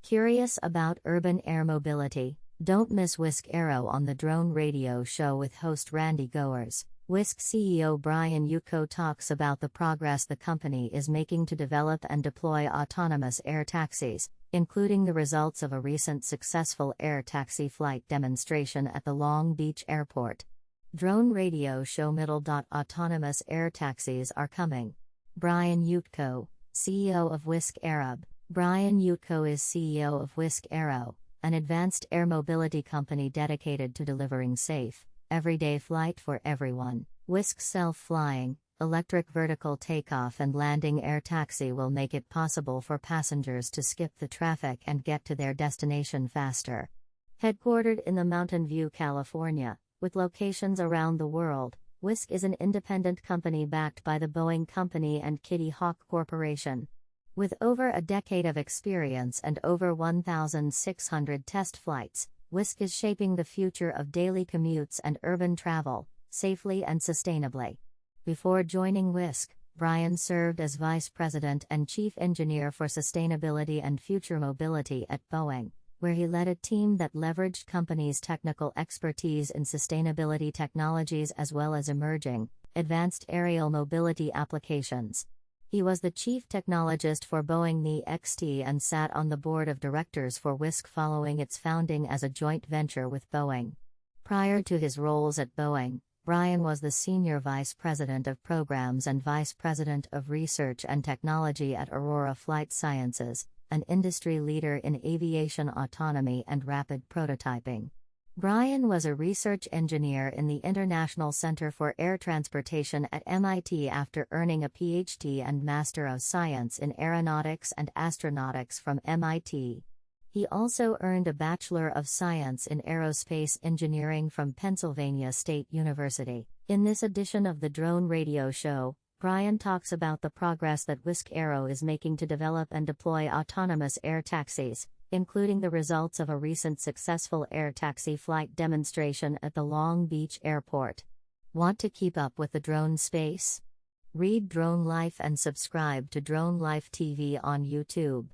Curious about urban air mobility? Don't miss Wisk Aero on the Drone Radio Show with host Randy Goers. Wisk CEO Brian Yutko talks about the progress the company is making to develop and deploy autonomous air taxis, including the results of a recent successful air taxi flight demonstration at the Long Beach Airport. Drone Radio Show middle. Autonomous air taxis are coming. Brian Yutko, CEO of Wisk Aero. Brian Yutko is CEO of Wisk Aero, an advanced air mobility company dedicated to delivering safe, everyday flight for everyone. Wisk's self-flying, electric vertical takeoff and landing air taxi will make it possible for passengers to skip the traffic and get to their destination faster. Headquartered in the Mountain View, California, with locations around the world, Wisk is an independent company backed by the Boeing Company and Kitty Hawk Corporation. With over a decade of experience and over 1,600 test flights, Wisk is shaping the future of daily commutes and urban travel, safely and sustainably. Before joining Wisk, Brian served as Vice President and Chief Engineer for Sustainability and Future Mobility at Boeing, where he led a team that leveraged company's technical expertise in sustainability technologies as well as emerging, advanced aerial mobility applications. He was the chief technologist for Boeing NEXT and sat on the board of directors for Wisk following its founding as a joint venture with Boeing. Prior to his roles at Boeing, Brian was the Senior Vice President of Programs and Vice President of Research and Technology at Aurora Flight Sciences, an industry leader in aviation autonomy and rapid prototyping. Brian was a research engineer in the International Center for Air Transportation at MIT after earning a PhD and Master of Science in Aeronautics and Astronautics from MIT. He also earned a Bachelor of Science in Aerospace Engineering from Pennsylvania State University. In this edition of the Drone Radio Show, Brian talks about the progress that Wisk Aero is making to develop and deploy autonomous air taxis, including the results of a recent successful air taxi flight demonstration at the Long Beach Airport. Want to keep up with the drone space? Read Drone Life and subscribe to Drone Life TV on YouTube.